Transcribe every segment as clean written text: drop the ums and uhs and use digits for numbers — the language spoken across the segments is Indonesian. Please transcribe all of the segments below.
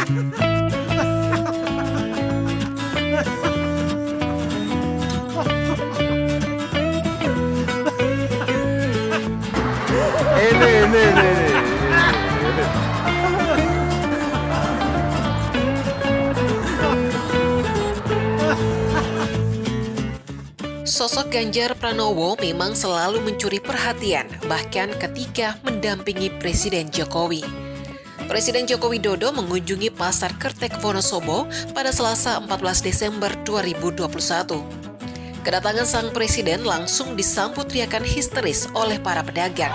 Ini. Sosok Ganjar Pranowo memang selalu mencuri perhatian, bahkan ketika mendampingi Presiden Jokowi. Presiden Joko Widodo mengunjungi Pasar Kertek Wonosobo pada Selasa 14 Desember 2021. Kedatangan sang presiden langsung disambut riakan histeris oleh para pedagang.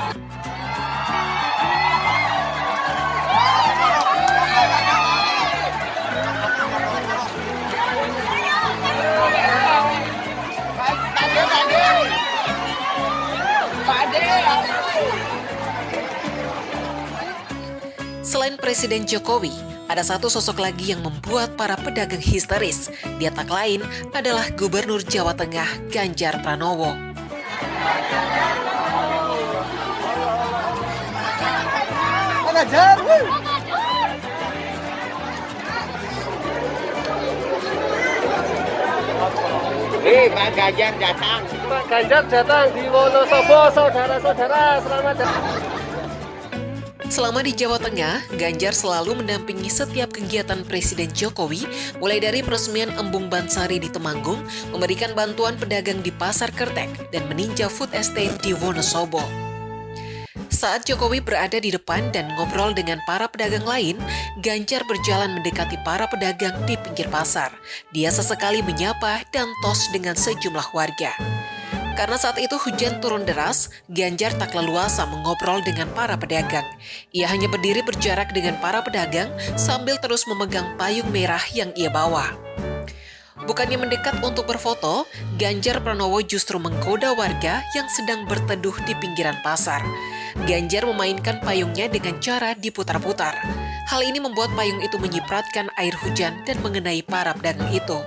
Selain Presiden Jokowi, ada satu sosok lagi yang membuat para pedagang histeris. Dia tak lain adalah Gubernur Jawa Tengah Ganjar Pranowo. Pak Ganjar datang. Pak Ganjar datang di Wonosobo, saudara-saudara, selamat datang. Selama di Jawa Tengah, Ganjar selalu mendampingi setiap kegiatan Presiden Jokowi, mulai dari peresmian Embung Bansari di Temanggung, memberikan bantuan pedagang di Pasar Kertek, dan meninjau food estate di Wonosobo. Saat Jokowi berada di depan dan ngobrol dengan para pedagang lain, Ganjar berjalan mendekati para pedagang di pinggir pasar. Dia sesekali menyapa dan tos dengan sejumlah warga. Karena saat itu hujan turun deras, Ganjar tak leluasa mengobrol dengan para pedagang. Ia hanya berdiri berjarak dengan para pedagang sambil terus memegang payung merah yang ia bawa. Bukannya mendekat untuk berfoto, Ganjar Pranowo justru menggoda warga yang sedang berteduh di pinggiran pasar. Ganjar memainkan payungnya dengan cara diputar-putar. Hal ini membuat payung itu menyipratkan air hujan dan mengenai para pedagang itu.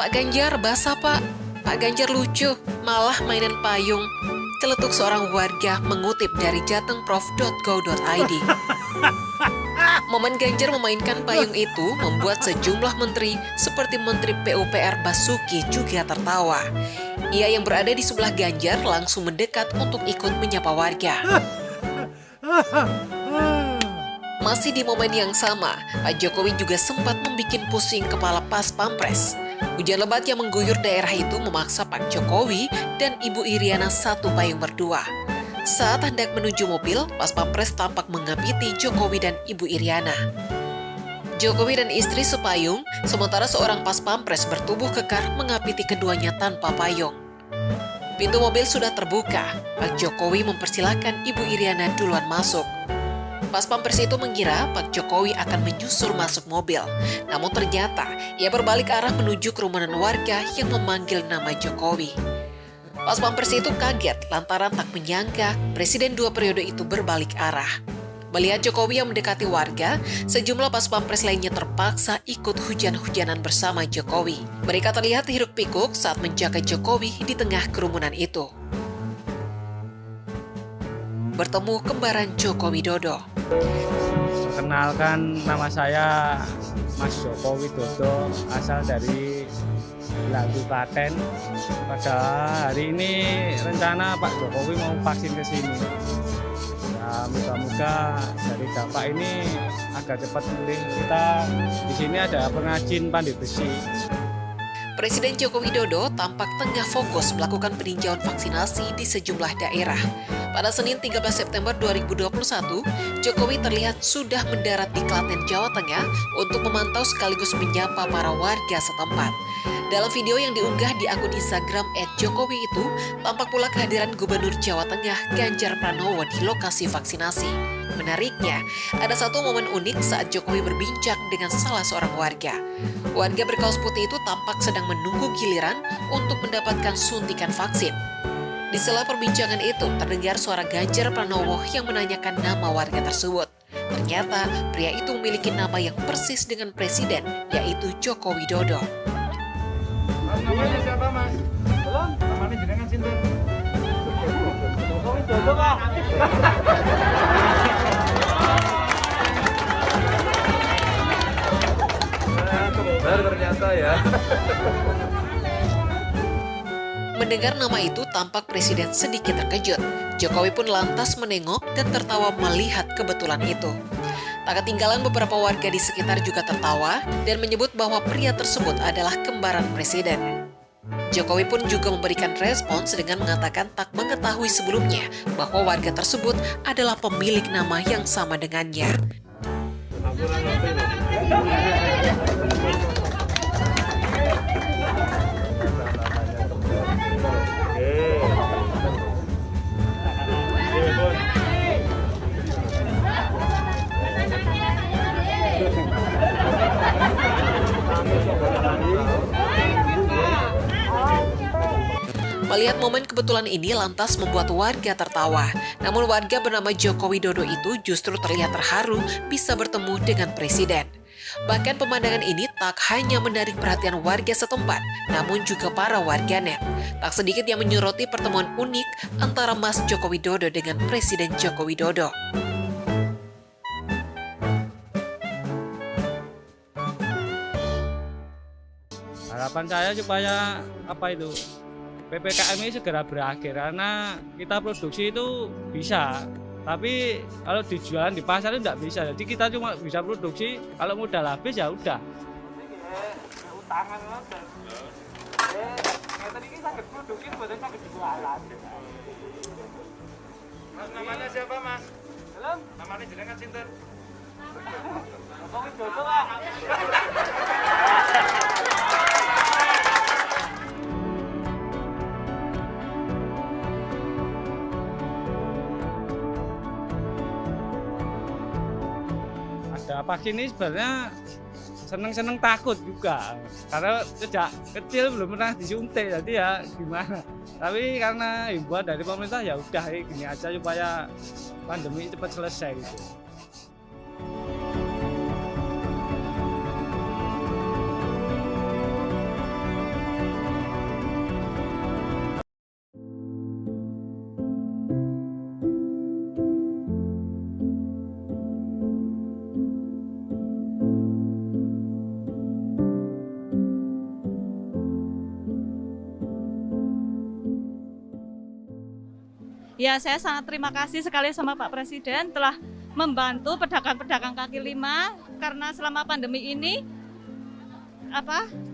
Pak Ganjar basah pak, Pak Ganjar lucu, malah mainan payung. Celetuk seorang warga mengutip dari jatengprof.go.id. Momen Ganjar memainkan payung itu membuat sejumlah menteri seperti Menteri PUPR Basuki juga tertawa. Ia yang berada di sebelah Ganjar langsung mendekat untuk ikut menyapa warga. Masih di momen yang sama, Pak Jokowi juga sempat membuat pusing kepala Pas Pampres. Hujan lebat yang mengguyur daerah itu memaksa Pak Jokowi dan Ibu Iriana satu payung berdua. Saat hendak menuju mobil, Pas Pampres tampak mengapiti Jokowi dan Ibu Iriana. Jokowi dan istri sepayung, sementara seorang Pas Pampres bertubuh kekar mengapiti keduanya tanpa payung. Pintu mobil sudah terbuka, Pak Jokowi mempersilahkan Ibu Iriana duluan masuk. Pas Pampres itu mengira Pak Jokowi akan menyusul masuk mobil. Namun ternyata ia berbalik arah menuju kerumunan warga yang memanggil nama Jokowi. Pas Pampres itu kaget lantaran tak menyangka Presiden 2 periode itu berbalik arah. Melihat Jokowi yang mendekati warga, sejumlah Pas Pampres lainnya terpaksa ikut hujan-hujanan bersama Jokowi. Mereka terlihat hiruk-pikuk saat menjaga Jokowi di tengah kerumunan itu. Bertemu kembaran Joko Widodo. Perkenalkan, nama saya Mas Joko Widodo, asal dari Lagu Klaten. Pada hari ini rencana Pak Jokowi mau vaksin ke sini. Ya, moga-moga dari dampak ini agak cepat pulih. Kita di sini ada pengrajin pandai besi. Presiden Joko Widodo tampak tengah fokus melakukan peninjauan vaksinasi di sejumlah daerah. Pada Senin 13 September 2021, Jokowi terlihat sudah mendarat di Klaten, Jawa Tengah untuk memantau sekaligus menyapa para warga setempat. Dalam video yang diunggah di akun Instagram @jokowi itu, tampak pula kehadiran Gubernur Jawa Tengah Ganjar Pranowo di lokasi vaksinasi. Menariknya, ada satu momen unik saat Jokowi berbincang dengan salah seorang warga. Warga berkaos putih itu tampak sedang menunggu giliran untuk mendapatkan suntikan vaksin. Di sela perbincangan itu, terdengar suara Ganjar Pranowo yang menanyakan nama warga tersebut. Ternyata, pria itu memiliki nama yang persis dengan presiden, yaitu Joko Widodo. Namanya siapa, Mas? Belum. Namanya jenengan sinten? Joko Widodo, Pak. Benar ternyata ya. Mendengar nama itu, tampak presiden sedikit terkejut. Jokowi pun lantas menengok dan tertawa melihat kebetulan itu. Tak ketinggalan beberapa warga di sekitar juga tertawa dan menyebut bahwa pria tersebut adalah kembaran presiden. Jokowi pun juga memberikan respons dengan mengatakan tak mengetahui sebelumnya bahwa warga tersebut adalah pemilik nama yang sama dengannya. Melihat momen kebetulan ini lantas membuat warga tertawa. Namun warga bernama Joko Widodo itu justru terlihat terharu bisa bertemu dengan presiden. Bahkan pemandangan ini tak hanya menarik perhatian warga setempat, namun juga para warganet. Tak sedikit yang menyoroti pertemuan unik antara Mas Joko Widodo dengan Presiden Joko Widodo. Harapan saya supaya PPKM ini segera berakhir, karena kita produksi itu bisa, tapi kalau dijualan di pasar itu tidak bisa. Jadi kita cuma bisa produksi, kalau modal habis ya udah. Mas, namanya siapa, Mas? Belum. Namanya jenengan sinten? Joko Widodo, Pak. Ada vaksin ini sebenarnya seneng takut juga, karena sejak kecil belum pernah disuntik, jadi ya gimana. Tapi karena himbauan dari pemerintah ya udah gini aja supaya pandemi cepat selesai gitu. Ya, saya sangat terima kasih sekali sama Pak Presiden telah membantu pedagang-pedagang kaki lima, karena selama pandemi ini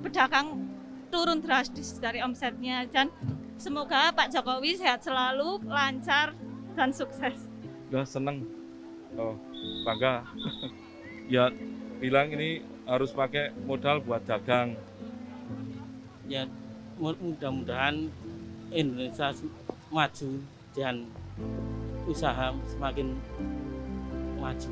pedagang turun drastis dari omsetnya, dan semoga Pak Jokowi sehat selalu, lancar dan sukses. Udah seneng, bangga. Ya bilang ini harus pakai modal buat dagang. Ya mudah-mudahan Indonesia maju dan usaha semakin maju.